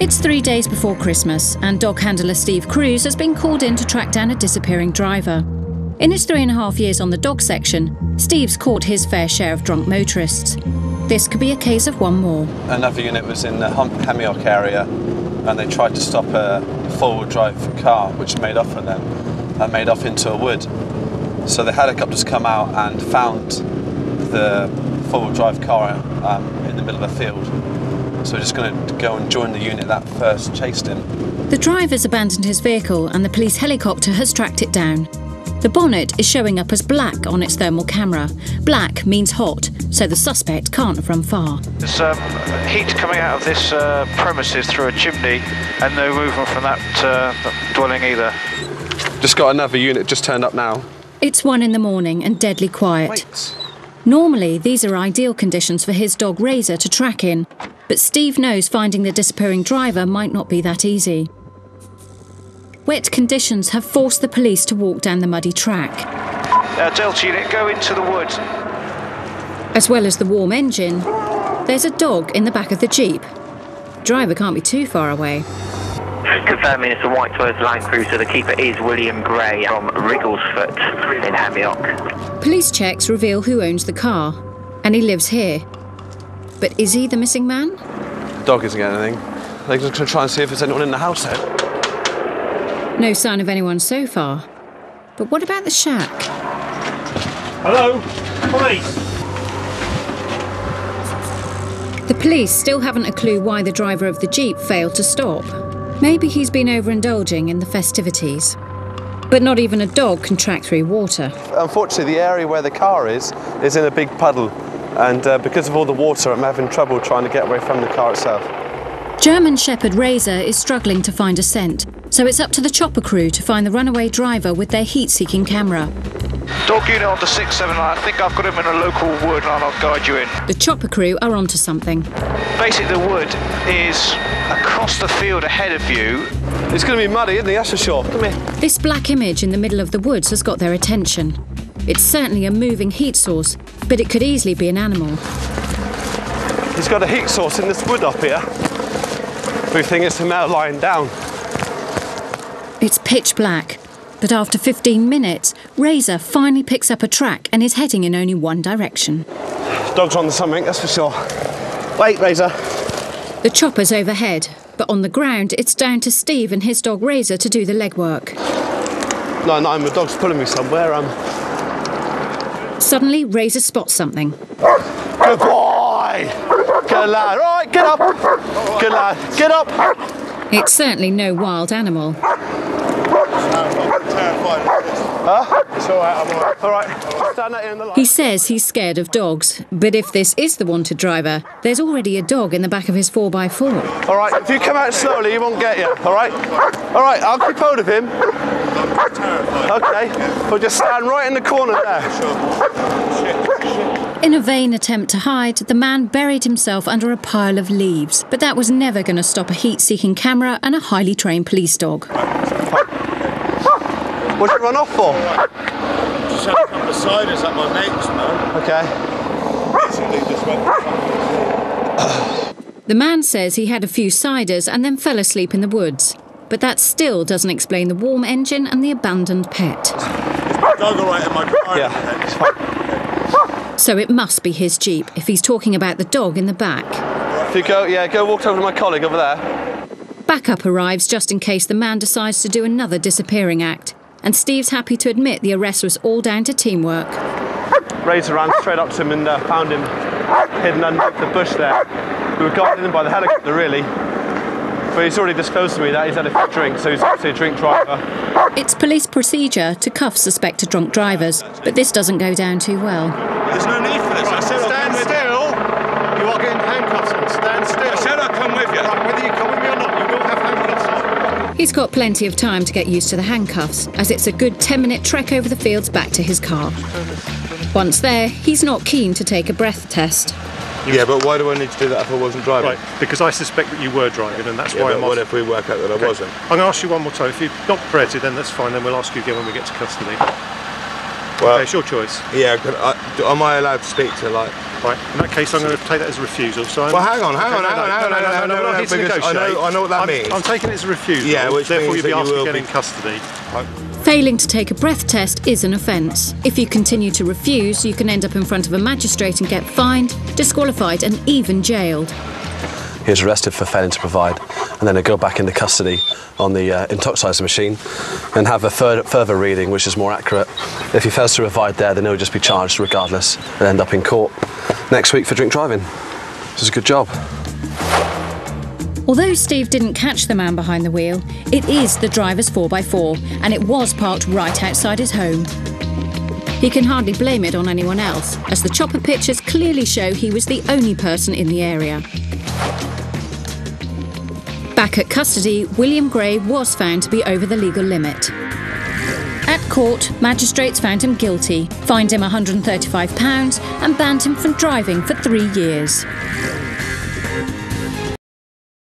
It's 3 days before Christmas, and dog handler Steve Cruz has been called in to track down a disappearing driver. In his 3.5 years on the dog section, Steve's caught his fair share of drunk motorists. This could be a case of one more. Another unit was in the Hemyock area, and they tried to stop a four-wheel drive car which made off from them and made off into a wood. So the helicopters come out and found the four-wheel drive car in the middle of a field. So we're just going to go and join the unit that first chased him. The driver's abandoned his vehicle and the police helicopter has tracked it down. The bonnet is showing up as black on its thermal camera. Black means hot, so the suspect can't have run far. There's heat coming out of this premises through a chimney, and no movement from that dwelling either. Just got another unit just turned up now. It's 1 in the morning and deadly quiet. Wait. Normally, these are ideal conditions for his dog Razor to track in, but Steve knows finding the disappearing driver might not be that easy. Wet conditions have forced the police to walk down the muddy track. Delta unit, go into the wood. As well as the warm engine, there's a dog in the back of the Jeep. Driver can't be too far away. Confirming it's a white Toyota Land Cruiser. The keeper is William Gray from Wrigglesfoot in Hemyock. Police checks reveal who owns the car, and he lives here. But is he the missing man? Dog isn't getting anything. They're just going to try and see if there's anyone in the house there. No sign of anyone so far. But what about the shack? Hello? Police? The police still haven't a clue why the driver of the Jeep failed to stop. Maybe he's been overindulging in the festivities. But not even a dog can track through water. Unfortunately, the area where the car is in a big puddle. And because of all the water, I'm having trouble trying to get away from the car itself. German Shepherd Razor is struggling to find a scent, so it's up to the chopper crew to find the runaway driver with their heat-seeking camera. Dog unit on the 679. I think I've got him in a local wood, and I'll guide you in. The chopper crew are onto something. Basically, the wood is across the field ahead of you. It's going to be muddy, isn't it? That's for sure. Come here. This black image in the middle of the woods has got their attention. It's certainly a moving heat source, but it could easily be an animal. He's got a heat source in this wood up here. We think it's a male lying down. It's pitch black, but after 15 minutes, Razor finally picks up a track and is heading in only one direction. Dog's on something, that's for sure. Wait, Razor. The chopper's overhead, but on the ground, it's down to Steve and his dog Razor to do the legwork. No, my dog's pulling me somewhere. Suddenly, Razor spots something. Good boy! Good lad. All right, get up. Good lad. Get up. It's certainly no wild animal. Huh? It's all right, I'm all right. All right. Stand that in the light. He says he's scared of dogs, but if this is the wanted driver, there's already a dog in the back of his 4x4. All right, if you come out slowly, he won't get you, all right? All right, I'll keep hold of him. Okay, we'll just stand right in the corner there. In a vain attempt to hide, the man buried himself under a pile of leaves, but that was never going to stop a heat-seeking camera and a highly trained police dog. What'd you run off for? Just had a couple of ciders at my mate's, man. Okay. Basically just went. The man says he had a few ciders and then fell asleep in the woods. But that still doesn't explain the warm engine and the abandoned pet. Is my dog all right in my car? Yeah, it's fine. So it must be his Jeep if he's talking about the dog in the back. If you go walk over to my colleague over there. Backup arrives just in case the man decides to do another disappearing act. And Steve's happy to admit the arrest was all down to teamwork. Razor ran straight up to him and found him hidden under the bush there. We were guided in by the helicopter, really. But he's already disclosed to me that he's had a few drinks, so he's obviously a drink driver. It's police procedure to cuff suspected drunk drivers, but this doesn't go down too well. There's no need for this. I said Stand still. You are getting handcuffs on. Stand still. I said I'll come with you. Right, whether you come with me or not, you will have handcuffs on. He's got plenty of time to get used to the handcuffs, as it's a good 10-minute trek over the fields back to his car. Once there, he's not keen to take a breath test. Yeah, but why do I need to do that if I wasn't driving? Right, because I suspect that you were driving, and that's why I'm asking. What if we work out that I wasn't? I'm going to ask you one more time. If you're not prepared to, then that's fine. Then we'll ask you again when we get to custody. Well, okay, it's your choice. Yeah, am I allowed to speak to Right, in that case I'm going to take that as a refusal. So Well, hang on. No, we're not here to Because negotiate. I know what that means. I'm taking it as a refusal. Yeah, which therefore means you'll be that asked you will again be- in custody. Failing to take a breath test is an offence. If you continue to refuse, you can end up in front of a magistrate and get fined, disqualified and even jailed. He was arrested for failing to provide, and then they go back into custody on the intoxicator machine and have a further reading which is more accurate. If he fails to provide there, then he'll just be charged regardless and end up in court next week for drink driving. Which is a good job. Although Steve didn't catch the man behind the wheel, it is the driver's 4x4 and it was parked right outside his home. He can hardly blame it on anyone else, as the chopper pictures clearly show he was the only person in the area. Back at custody, William Gray was found to be over the legal limit. At court, magistrates found him guilty, fined him £135 and banned him from driving for 3 years.